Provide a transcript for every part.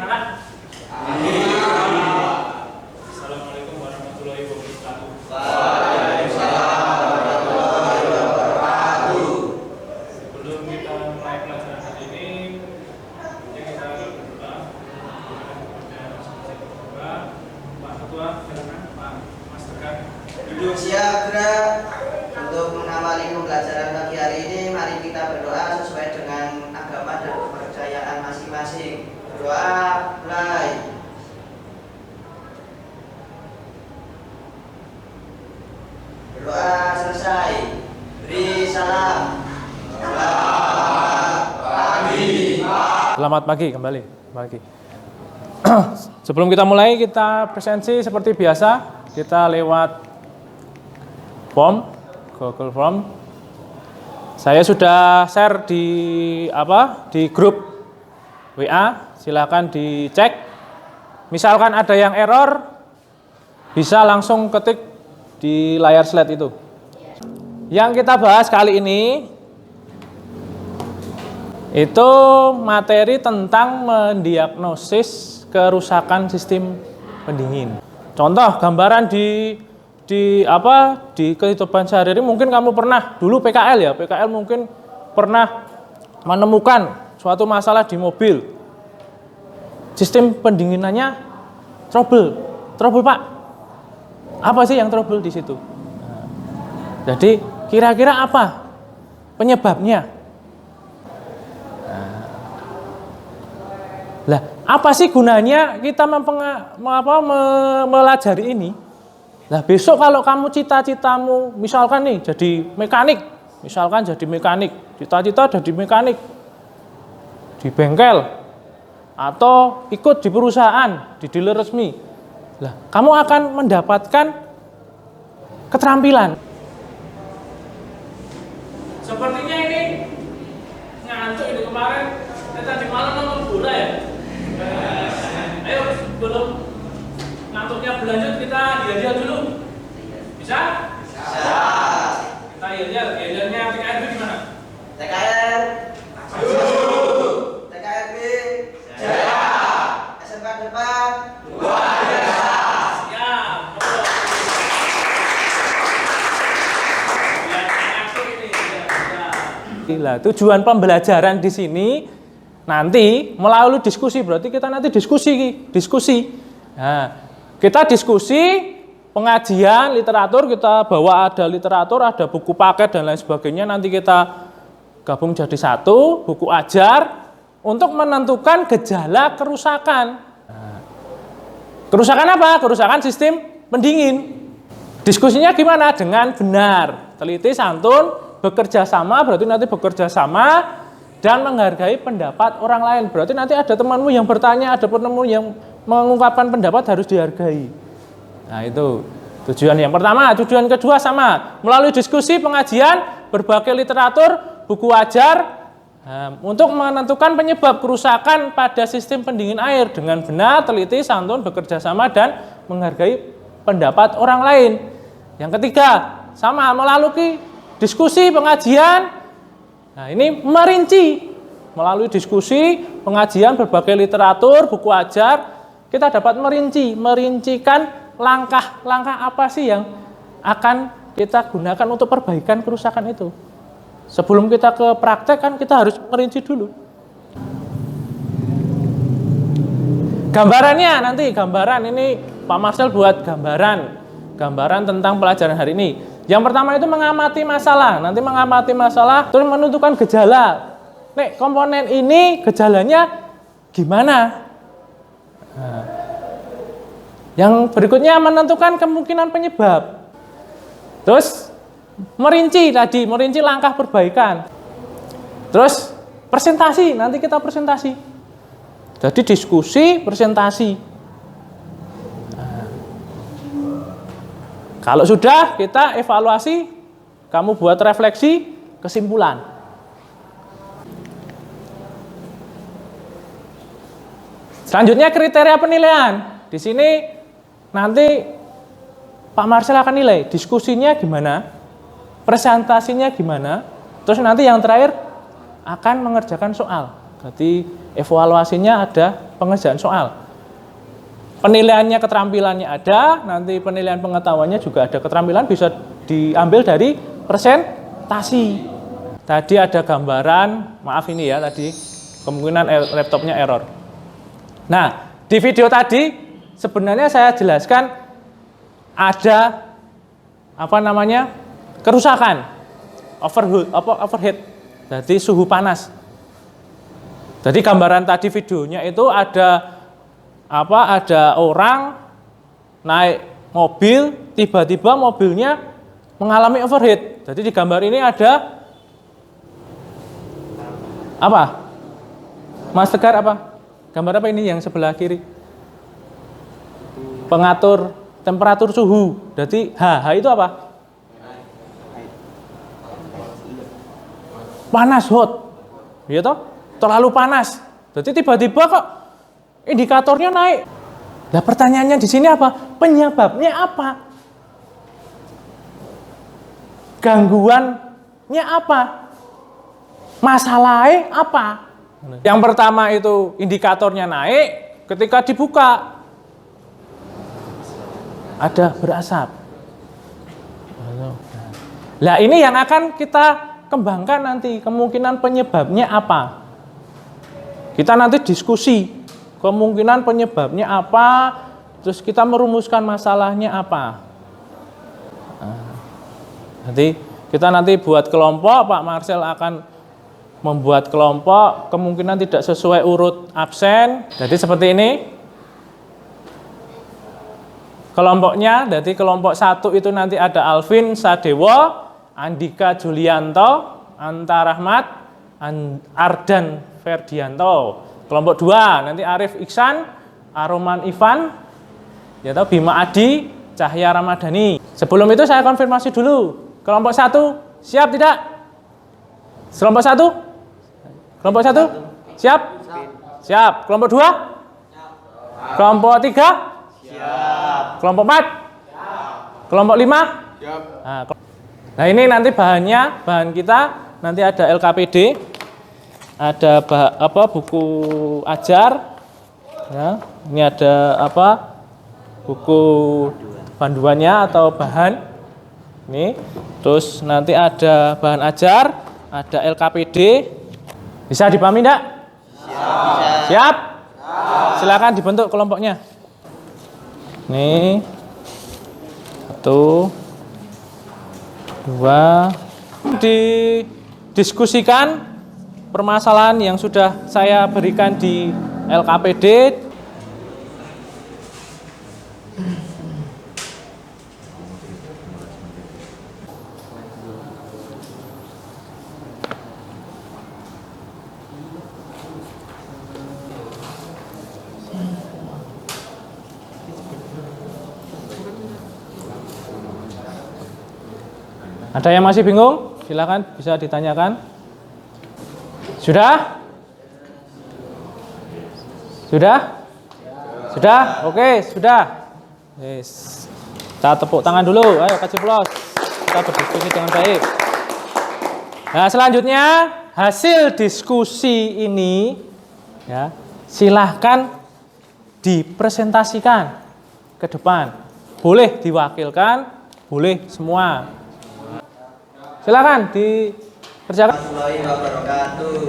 anak-anak? Assalamualaikum warahmatullahi wabarakatuh. Waalaikumsalam warahmatullahi wabarakatuh. Sebelum kita mulai pelajaran hari ini, kita berdoa kepada Pak Ketua, silakan Pak Mas Tegar. Duduk siap gerak. Untuk mengawali pembelajaran pagi hari ini, mari kita berdoa sesuai dengan agama dan kepercayaan masing-masing. Berdoa mulai. Berdoa selesai. Beri salam. Selamat pagi, Pak. Selamat pagi kembali. Sebelum kita mulai, kita presensi seperti biasa. Kita lewat form, Google Form. Saya sudah share di grup WA. Silakan dicek. Misalkan ada yang error, bisa langsung ketik di layar slide itu. Yang kita bahas kali ini itu materi tentang mendiagnosis kerusakan sistem pendingin. Contoh gambaran di kehidupan sehari-hari mungkin kamu pernah dulu PKL ya, PKL mungkin pernah menemukan suatu masalah di mobil. Sistem pendinginannya trouble Pak. Apa sih yang trouble di situ? Jadi kira-kira apa penyebabnya? Lah, apa sih gunanya kita melajari ini? Lah, besok kalau kamu cita-citamu misalkan nih jadi mekanik, cita-cita jadi mekanik di bengkel atau ikut di perusahaan, di dealer resmi. Lah, kamu akan mendapatkan keterampilan. Sepertinya ini ngantuk itu kemarin, tadi malam nonton bola ya. Ayo sebelum ngantuknya berlanjut kita diajak dulu. Bisa? Bisa. Kita diajarnya TKR di mana? TKR maju. TKR B jaya. SMK depan luar biasa. Siap. Gila, tujuan pembelajaran di sini nanti melalui diskusi, berarti kita nanti diskusi. Nah, kita diskusi pengajian literatur, kita bawa ada literatur, ada buku paket dan lain sebagainya. Nanti kita gabung jadi satu, buku ajar untuk menentukan gejala kerusakan. Nah, kerusakan apa? Kerusakan sistem pendingin. Diskusinya gimana? Dengan benar, teliti, santun, bekerja sama, berarti nanti bekerja sama dan menghargai pendapat orang lain. Berarti nanti ada temanmu yang bertanya, ada penemu yang mengungkapkan pendapat, harus dihargai. Nah, itu tujuan yang pertama. Tujuan kedua sama, melalui diskusi, pengajian, berbagai literatur, buku ajar, untuk menentukan penyebab kerusakan pada sistem pendingin air dengan benar, teliti, santun, bekerja sama dan menghargai pendapat orang lain. Yang ketiga, sama melalui diskusi, pengajian. Nah, ini merinci melalui diskusi, pengajian, berbagai literatur, buku ajar, kita dapat merincikan langkah-langkah apa sih yang akan kita gunakan untuk perbaikan kerusakan itu. Sebelum kita ke praktek kan kita harus merinci dulu. Gambarannya nanti, ini Pak Marcel buat gambaran tentang pelajaran hari ini. Yang pertama itu mengamati masalah, terus menentukan gejala. Nek komponen ini gejalanya gimana? Nah, yang berikutnya menentukan kemungkinan penyebab. Terus merinci langkah perbaikan. Terus presentasi, nanti kita presentasi. Jadi diskusi, presentasi. Kalau sudah, kita evaluasi, kamu buat refleksi, kesimpulan. Selanjutnya kriteria penilaian. Di sini nanti Pak Marcel akan nilai diskusinya gimana, presentasinya gimana, terus nanti yang terakhir akan mengerjakan soal. Jadi evaluasinya ada pengerjaan soal. Penilaiannya, keterampilannya ada, nanti penilaian pengetahuannya juga ada. Keterampilan bisa diambil dari presentasi. Tadi ada gambaran, maaf ini ya tadi, kemungkinan laptopnya error. Nah, di video tadi sebenarnya saya jelaskan ada kerusakan overheat, jadi suhu panas. Jadi gambaran tadi videonya itu ada orang naik mobil, tiba-tiba mobilnya mengalami overheat. Jadi di gambar ini ada apa? Mas Tegar apa? Gambar apa ini yang sebelah kiri? Pengatur temperatur suhu. Jadi H itu apa? Panas, hot. Ya toh? Terlalu panas. Jadi tiba-tiba kok indikatornya naik. Nah, pertanyaannya di sini apa? Penyebabnya apa? Gangguannya apa? Masalahnya apa? Yang pertama itu indikatornya naik, ketika dibuka ada berasap. Nah, ini yang akan kita kembangkan nanti, kemungkinan penyebabnya apa. Kita nanti diskusi kemungkinan penyebabnya apa, terus kita merumuskan masalahnya apa. Nanti kita buat kelompok, Pak Marcel akan membuat kelompok, kemungkinan tidak sesuai urut absen. Jadi seperti ini. Kelompoknya, jadi kelompok 1 itu nanti ada Alvin Sadewo, Andika Julianto, Anta Rahmat, Ardan Ferdianto. Kelompok 2 nanti Arif Iksan, Aroman Ivan, ya tahu Bima Adi, Cahya Ramadhani. Sebelum itu saya konfirmasi dulu. Kelompok 1 siap tidak? Kelompok 1? Kelompok 1? Siap? Siap. Kelompok 2? Kelompok 3? Siap. Kelompok 4? Siap. Kelompok 5? Siap. Nah, ini nanti bahan kita nanti ada LKPD, ada buku ajar, ya. Ini ada buku panduannya atau bahan. Ini, terus nanti ada bahan ajar, ada LKPD. Bisa dipahami enggak? Siap. Siap? Silakan dibentuk kelompoknya. Nih. 1 2 didiskusikan permasalahan yang sudah saya berikan di LKPD. Ada yang masih bingung? Silakan bisa ditanyakan. Sudah? Sudah? Sudah? Oke, sudah. Yes. Kita tepuk tangan dulu. Ayo kasih plus. Kita berdiskusi dengan baik. Nah, selanjutnya hasil diskusi ini ya, silahkan dipresentasikan ke depan. Boleh diwakilkan, boleh semua. Silakan dikerjakan. Warahmatullahi wabarakatuh.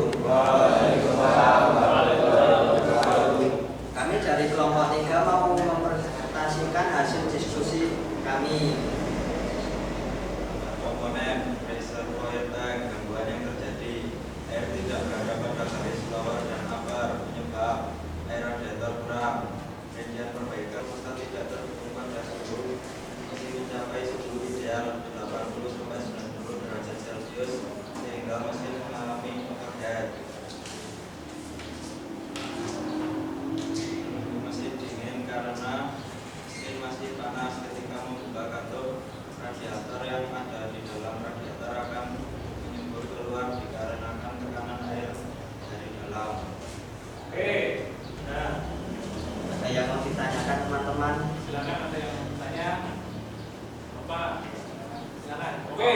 Kami dari kelompok 3 mau mempresentasikan hasil diskusi kami. Komponen reservoir tank, gangguan yang terjadi, air tidak berada pada garis bawah dan upper, penyebab air radiator kurang, rincian perbaikan pusat tidak terhubung pada suhu, isi mencapai suhu ideal 80-90 derajat Celcius sehingga mesin mengalami overheat. Mesin dingin karena mesin masih panas ketika membuka katup. Radiator yang ada di dalam radiator akan menyembur keluar dikarenakan tekanan air dari dalam. Oke. Nah, Ada yang mau ditanyakan teman-teman? silakan ada yang mau bertanya. Apa? Silakan. Oke.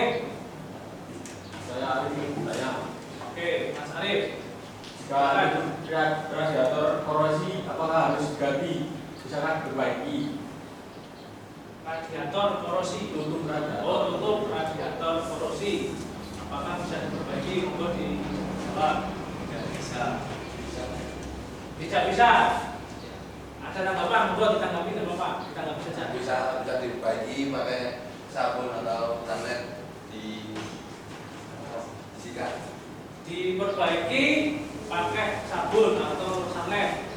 Saya Arif, saya. Oke, Mas Arif. Jika radiator korosi, apakah harus diganti? Misalkan diperbaiki. Radiator korosi tutup radiator korosi. Apakah bisa diperbaiki untuk dijawab? Tidak bisa. Tidak bisa. Ada tanggapan? Monggo ditanggapi nggak Bapak? Ditanggapi saja. Bisa diperbaiki pakai sabun atau tangan disikat. Diperbaiki pakai sabun atau sunlight.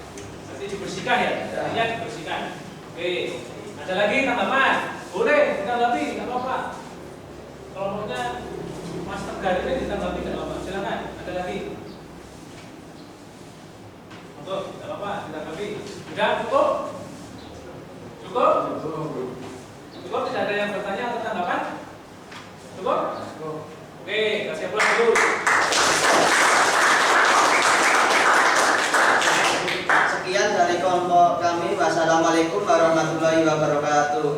Berarti dibersihkan ya? Artinya dibersihkan. Oke. Ada lagi tanggapan? Boleh ditanggapi, nggak apa-apa. Kalau maunya Mas Tegar ini ditanggapi nggak apa-apa. Silakan. Ada lagi? Untuk, nggak apa-apa. Ditanggapi. Sudah cukup? Cukup? Cukup? Tidak ada yang bertanya atau tanggapan? Cukup? Oke, kasih aplaus dulu. Sekian dari kelompok kami. Wassalamualaikum warahmatullahi wabarakatuh.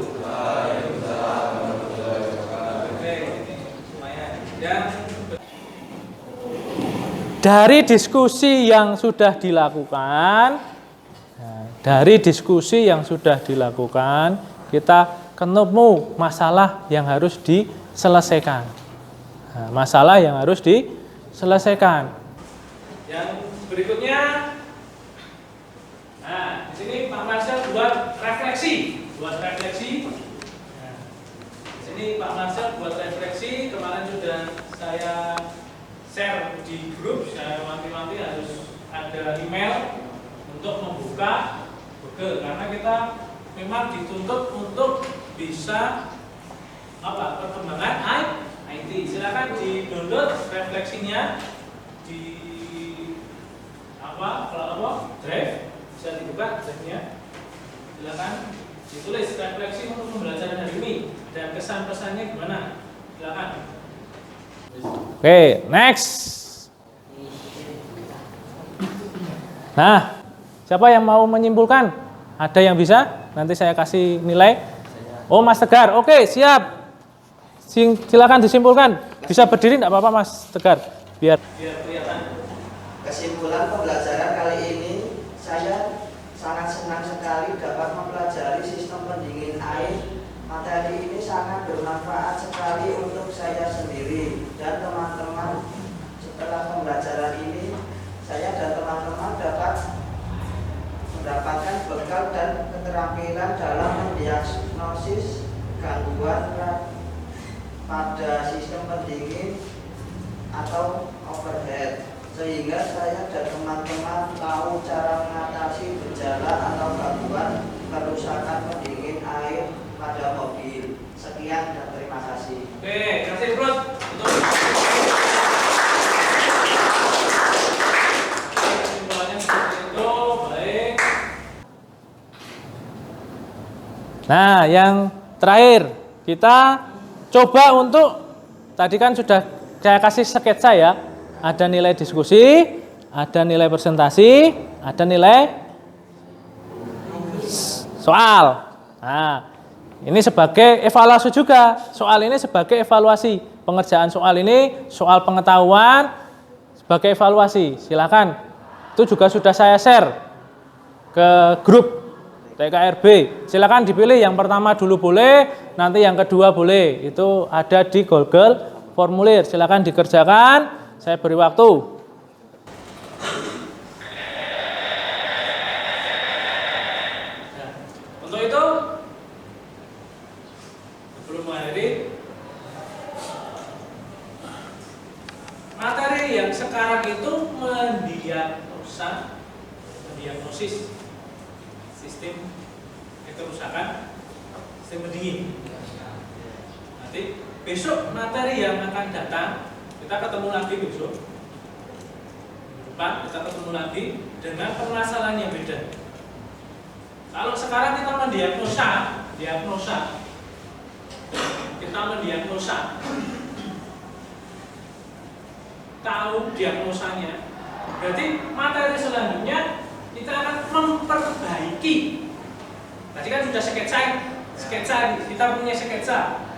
Oke, ini lumayan. Dan dari diskusi yang sudah dilakukan, kita ketemu masalah yang harus diselesaikan. Yang berikutnya, nah di sini Pak Marcel buat refleksi. Nah, di sini Pak Marcel buat refleksi. Kemarin sudah saya share di grup. Saya wanti-wanti harus ada email untuk membuka Google karena kita memang dituntut untuk bisa perkembangan IT. Silakan di-download refleksinya di drive, bisa dibuka drive-nya. Silakan ditulis refleksi untuk pembelajaran hari ini dan kesan-pesannya gimana. Silakan. Oke, next. Nah, siapa yang mau menyimpulkan? Ada yang bisa? Nanti saya kasih nilai. Oh, Mas Tegar. Oke, siap. Silakan disimpulkan. Bisa berdiri enggak apa-apa Mas Tegar? Biar kelihatan. Kesimpulan pembelajaran kali ini, saya sangat senang sekali dapat mempelajari sistem pendingin air. Materi ini sangat bermanfaat sekali untuk saya sendiri dan teman-teman. Setelah pembelajaran ini, saya dan teman-teman dapat mendapatkan bekal dan keterampilan dalam mendiagnosis gangguan pada sistem pendingin atau overhead, sehingga saya dan teman-teman tahu cara mengatasi gejala atau gangguan kerusakan pendingin air pada mobil. Sekian dan terima kasih. Oke, kasih Bro. Kesimpulannya seperti itu, baik. Nah, yang terakhir kita coba untuk tadi kan sudah saya kasih sketsa ya. Ada nilai diskusi, ada nilai presentasi, ada nilai soal. Nah, ini sebagai evaluasi juga. Soal ini sebagai evaluasi. Pengerjaan soal ini, soal pengetahuan sebagai evaluasi. Silakan. Itu juga sudah saya share ke grup TKRB. Silakan dipilih yang pertama dulu boleh, nanti yang kedua boleh. Itu ada di Google formulir. Silakan dikerjakan. Saya beri waktu. Nah, untuk itu sebelum mengakhiri materi yang sekarang itu mendiagnosis sistem kerusakan sistem pendingin. Nanti besok materi yang akan datang kita ketemu lagi besok. Depan kita ketemu lagi dengan permasalahan yang beda. Kalau sekarang kita mendiagnosa, tahu diagnosanya. Berarti materi selanjutnya kita akan memperbaiki. Tadi kan sudah sketsa kita punya sketsa.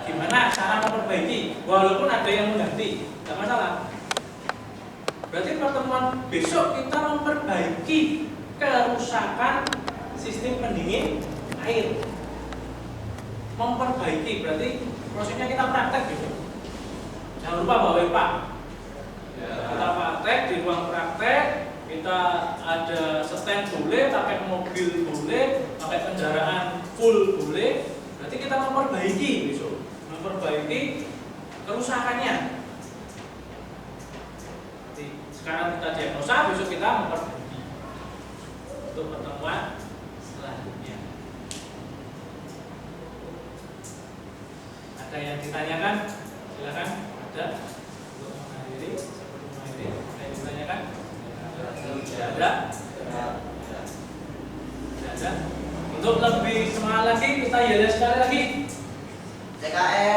Gimana cara memperbaiki? Walaupun ada yang mengganti, tidak masalah. Berarti pertemuan pertemuan besok kita memperbaiki kerusakan sistem pendingin air. Memperbaiki berarti prosesnya kita praktek gitu. Jangan lupa bawa Pak. Kita praktek di ruang praktek, kita ada stand boleh, pakai mobil boleh, pakai kendaraan full boleh. Berarti kita memperbaiki besok, memperbaiki kerusakannya. Jadi, sekarang kita diagnosa, besok kita memperbaiki untuk pertemuan selanjutnya. Ada yang ditanyakan? Silakan. Ada untuk mengakhiri, sebelum mengakhiri, ada yang ditanyakan? Tidak ada. Tidak ada. Untuk lebih semangat lagi, kita yel sekali lagi. TKR